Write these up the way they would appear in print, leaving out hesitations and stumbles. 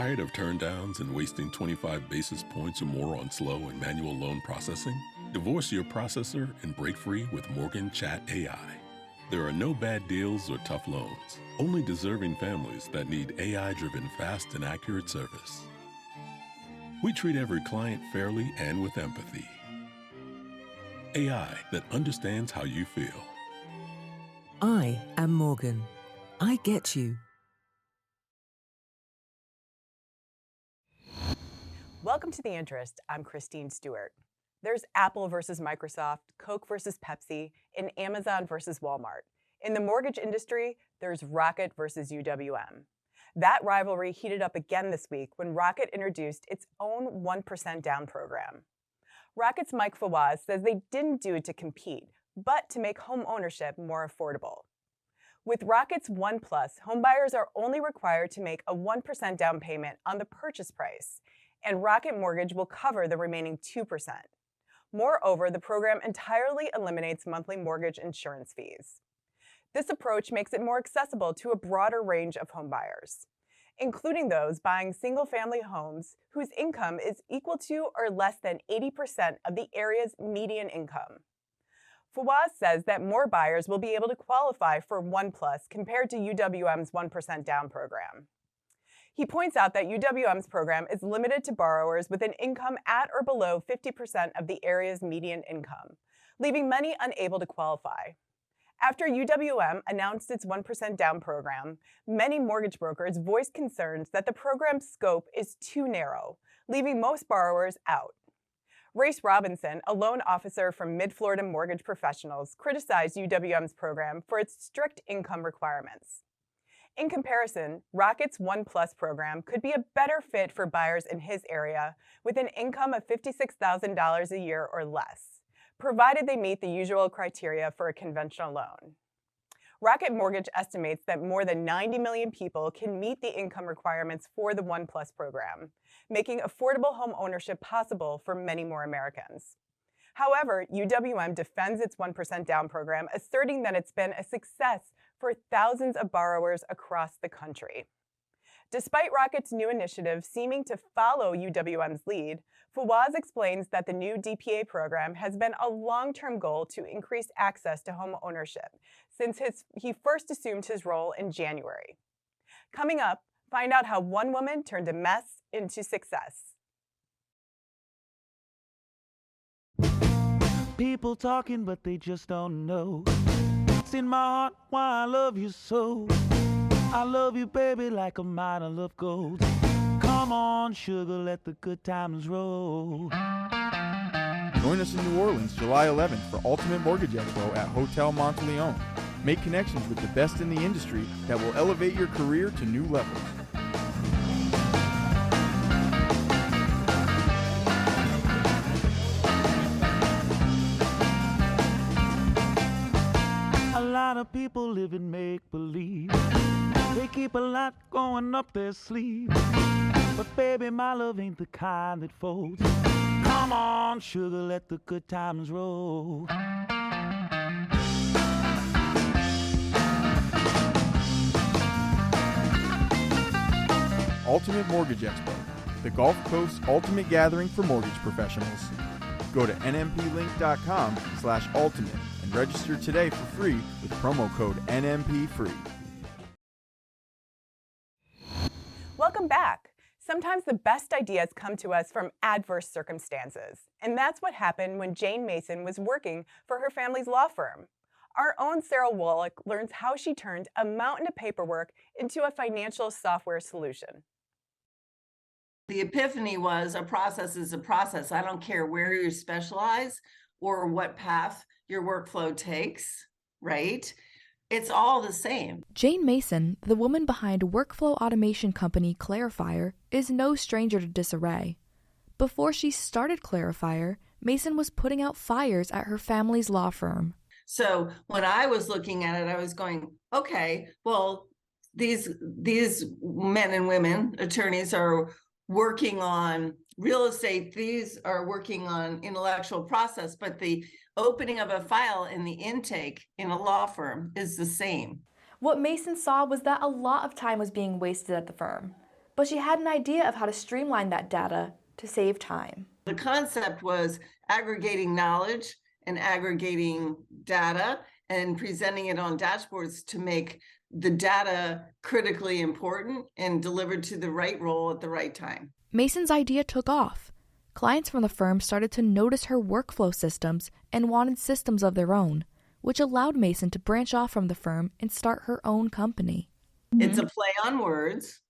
Tired of turndowns and wasting 25 basis points or more on slow and manual loan processing? Divorce your processor and break free with Morgan Chat AI. There are no bad deals or tough loans, only deserving families that need AI-driven fast and accurate service. We treat every client fairly and with empathy. AI that understands how you feel. I am Morgan. I get you. Welcome to The Interest. I'm Christine Stewart. There's Apple versus Microsoft, Coke versus Pepsi, and Amazon versus Walmart. In the mortgage industry, there's Rocket versus UWM. That rivalry heated up again this week when Rocket introduced its own 1% down program. Rocket's Mike Fawaz says they didn't do it to compete, but to make home ownership more affordable. With Rocket's One Plus, homebuyers are only required to make a 1% down payment on the purchase price, and Rocket Mortgage will cover the remaining 2%. Moreover, the program entirely eliminates monthly mortgage insurance fees. This approach makes it more accessible to a broader range of homebuyers, including those buying single-family homes whose income is equal to or less than 80% of the area's median income. Fawaz says that more buyers will be able to qualify for One Plus compared to UWM's 1% down program. He points out that UWM's program is limited to borrowers with an income at or below 50% of the area's median income, leaving many unable to qualify. After UWM announced its 1% down program, many mortgage brokers voiced concerns that the program's scope is too narrow, leaving most borrowers out. Race Robinson, a loan officer from Mid-Florida Mortgage Professionals, criticized UWM's program for its strict income requirements. In comparison, Rocket's One Plus program could be a better fit for buyers in his area with an income of $56,000 a year or less, provided they meet the usual criteria for a conventional loan. Rocket Mortgage estimates that more than 90 million people can meet the income requirements for the One Plus program, making affordable home ownership possible for many more Americans. However, UWM defends its 1% down program, asserting that it's been a success for thousands of borrowers across the country. Despite Rocket's new initiative seeming to follow UWM's lead, Fawaz explains that the new DPA program has been a long-term goal to increase access to home ownership since he first assumed his role in January. Coming up, find out how one woman turned a mess into success. People talking, but they just don't know. It's in my heart why I love you so. I love you, baby, like a mine of love gold. Come on, sugar, let the good times roll. Join us in New Orleans July 11th for Ultimate Mortgage Expo at Hotel Monteleone. Make connections with the best in the industry that will elevate your career to new levels. A lot of people live in make-believe. They keep a lot going up their sleeve. But baby, my love ain't the kind that folds. Come on, sugar, let the good times roll. Ultimate Mortgage Expo, the Gulf Coast's ultimate gathering for mortgage professionals. Go to nmplink.com/ultimate and register today for free with promo code NMPFREE. Welcome back. Sometimes the best ideas come to us from adverse circumstances, and that's what happened when Jane Mason was working for her family's law firm. Our own Sarah Wallach learns how she turned a mountain of paperwork into a financial software solution. The epiphany was a process is a process. I don't care where you specialize or what path your workflow takes, right? It's all the same. Jane Mason, the woman behind workflow automation company Clarifier, is no stranger to disarray. Before she started Clarifier, Mason was putting out fires at her family's law firm. So when I was looking at it, I was going, okay, well, these men and women, attorneys, are working on real estate. These are working on intellectual process, but the opening of a file and the intake in a law firm is the same. What Mason saw was that a lot of time was being wasted at the firm. but she had an idea of how to streamline that data to save time. The concept was aggregating knowledge and aggregating data and presenting it on dashboards to make the data critically important and delivered to the right role at the right time. Mason's idea took off. Clients from the firm started to notice her workflow systems and wanted systems of their own, which allowed Mason to branch off from the firm and start her own company. It's a play on words.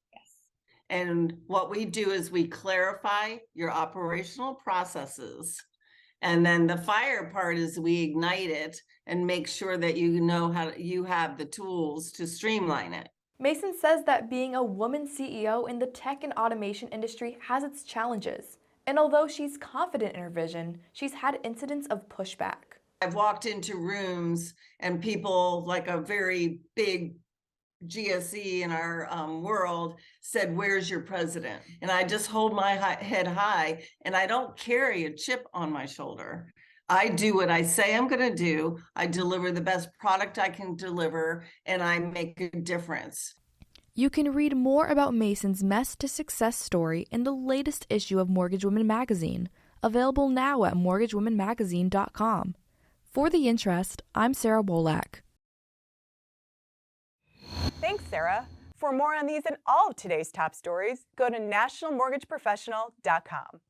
And what we do is we clarify your operational processes. And then the fire part is we ignite it and make sure that you know how you have the tools to streamline it. Mason says that being a woman CEO in the tech and automation industry has its challenges. And although she's confident in her vision, she's had incidents of pushback. I've walked into rooms and people, like a very big GSE in our world, said, "Where's your president?" And I just hold my head high, and I don't carry a chip on my shoulder. I do what I say I'm going to do. I deliver the best product I can deliver, and I make a difference. You can read more about Mason's mess to success story in the latest issue of Mortgage Women magazine, available now at mortgagewomenmagazine.com. For The Interest, I'm Sarah Wolak. Thanks, Sarah. For more on these and all of today's top stories, go to nationalmortgageprofessional.com.